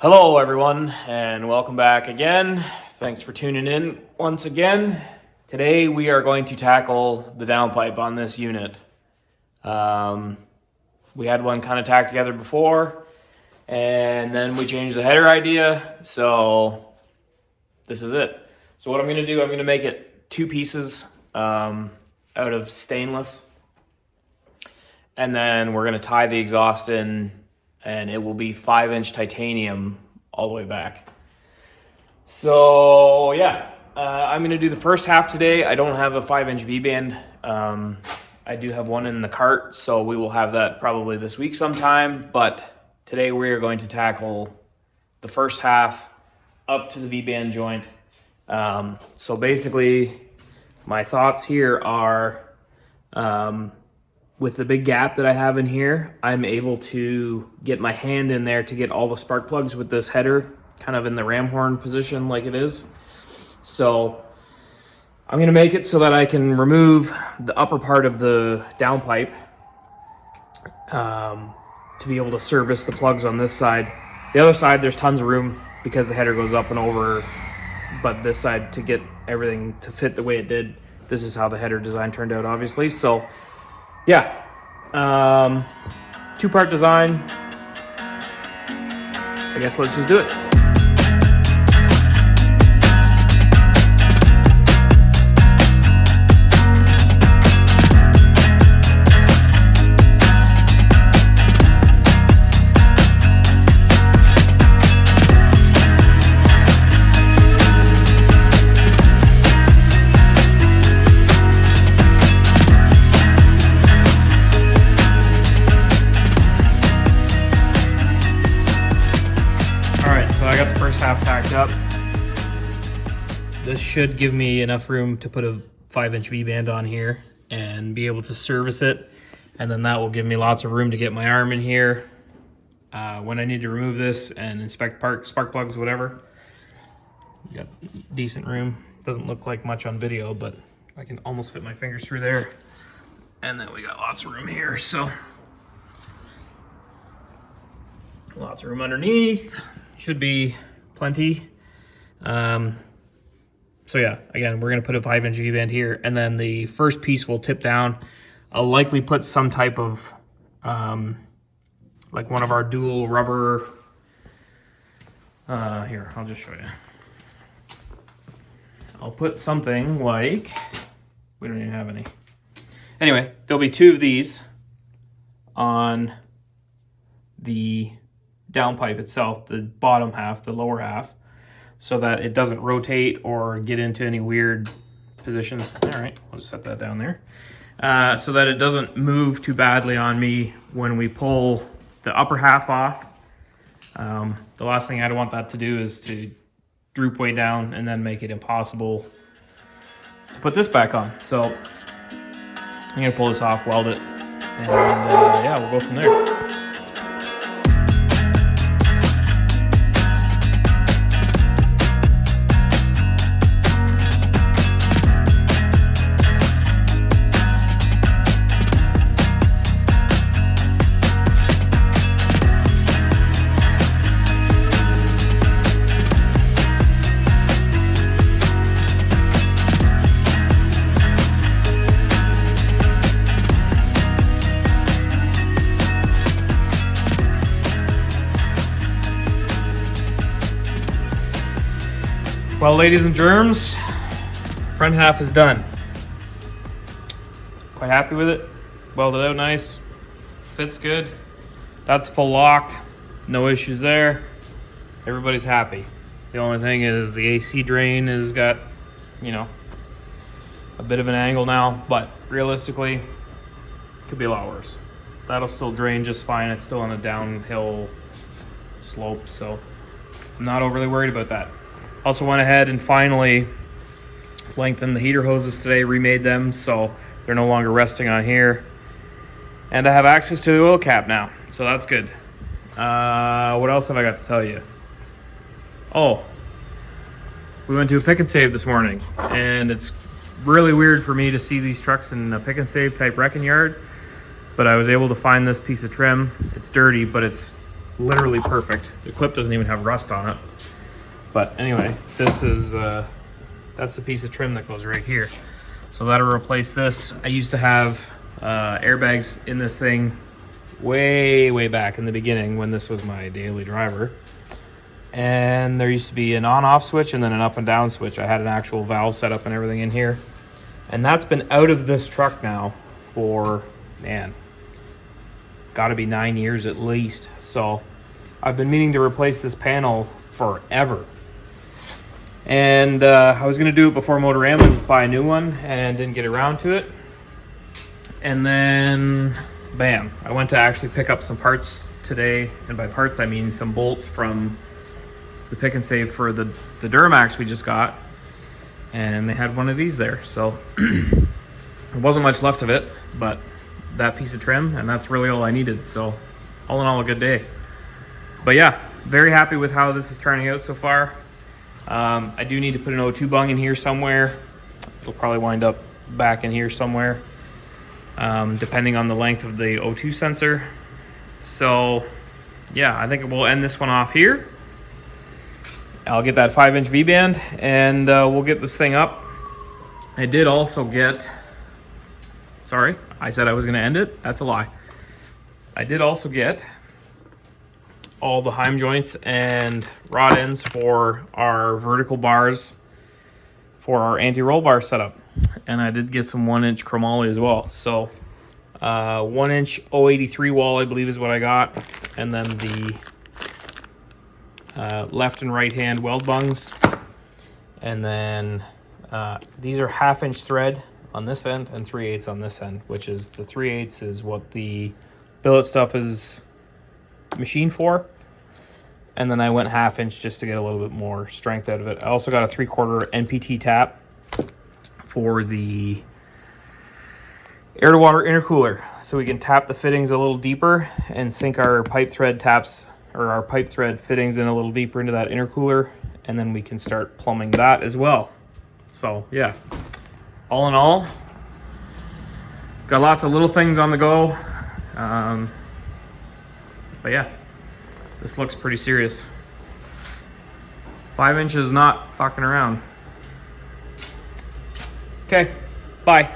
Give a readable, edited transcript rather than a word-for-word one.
Hello everyone and welcome back again. Thanks for tuning in once again. Today we are going to tackle the downpipe on this unit. We had one kind of tacked together before and then we changed the header idea, so this is it. So what I'm going to do, I'm going to make it two pieces out of stainless, and then we're going to tie the exhaust in, and it will be 5-inch titanium all the way back. So yeah, I'm gonna do the first half today. I don't have a 5-inch V-band. I do have one in the cart, so we will have that probably this week sometime. But today we are going to tackle the first half up to the V-band joint. So basically, my thoughts here are, with the big gap that I have in here, I'm able to get my hand in there to get all the spark plugs with this header kind of in the ram horn position like it is. So I'm going to make it so that I can remove the upper part of the downpipe to be able to service the plugs on this side. The other side, there's tons of room because the header goes up and over, but this side, to get everything to fit the way it did, this is how the header design turned out, obviously. So yeah, two-part design. I guess let's just do it. Half tacked up. This should give me enough room to put a 5-inch V-band on here and be able to service it, and then that will give me lots of room to get my arm in here when I need to remove this and inspect spark plugs, whatever. Got decent room. Doesn't look like much on video, but I can almost fit my fingers through there. And then we got lots of room here, so lots of room underneath. Should be plenty. So yeah, again, we're gonna put a 5-inch V-band here, and then the first piece will tip down. I'll likely put some type of like one of our dual rubber, here, I'll just show you. I'll put something like, we don't even have any. Anyway, there'll be two of these on the downpipe itself, the bottom half, the lower half, so that it doesn't rotate or get into any weird positions. All right, I'll just set that down there. So that it doesn't move too badly on me when we pull the upper half off. The last thing I'd want that to do is to droop way down and then make it impossible to put this back on. So I'm gonna pull this off, weld it, and yeah, we'll go from there. Well, ladies and germs, front half is done. Quite happy with it. Welded out nice. Fits good. That's full lock. No issues there. Everybody's happy. The only thing is the AC drain has got, you know, a bit of an angle now, but realistically, it could be a lot worse. That'll still drain just fine. It's still on a downhill slope, so I'm not overly worried about that. Also went ahead and finally lengthened the heater hoses today, remade them so they're no longer resting on here. And I have access to the oil cap now, so that's good. What else have I got to tell you? Oh, we went to a pick and save this morning, and it's really weird for me to see these trucks in a pick and save type wrecking yard, but I was able to find this piece of trim. It's dirty, but it's literally perfect. The clip doesn't even have rust on it. But anyway, this is, that's the piece of trim that goes right here. So that'll replace this. I used to have airbags in this thing way back in the beginning when this was my daily driver. And there used to be an on-off switch and then an up and down switch. I had an actual valve set up and everything in here. And that's been out of this truck now for, man, gotta be 9 years at least. So I've been meaning to replace this panel forever. And I was gonna do it before Motorama, just buy a new one, and didn't get around to it. And then, bam, I went to actually pick up some parts today. And by parts, I mean some bolts from the pick and save for the Duramax we just got. And they had one of these there. So there wasn't much left of it, but that piece of trim, and that's really all I needed. So all in all, a good day. But yeah, very happy with how this is turning out so far. I do need to put an O2 bung in here somewhere. It'll probably wind up back in here somewhere, depending on the length of the O2 sensor. So yeah, I think we'll end this one off here. I'll get that 5-inch V-band, and we'll get this thing up. I did also get, sorry, I said I was gonna end it. That's a lie. I did also get all the heim joints and rod ends for our vertical bars for our anti-roll bar setup. And I did get some 1-inch chromoly as well. So 1-inch 083 wall, I believe, is what I got. And then the left and right hand weld bungs. And then these are 1/2-inch thread on this end and 3/8 on this end, which is the 3/8 is what the billet stuff is machined for. And then I went 1/2-inch just to get a little bit more strength out of it. I also got a 3/4 NPT tap for the air to water intercooler, so we can tap the fittings a little deeper and sink our pipe thread taps or our pipe thread fittings in a little deeper into that intercooler, and then we can start plumbing that as well. So yeah, all in all, got lots of little things on the go. But yeah, this looks pretty serious. 5 inches, not fucking around. Okay, bye.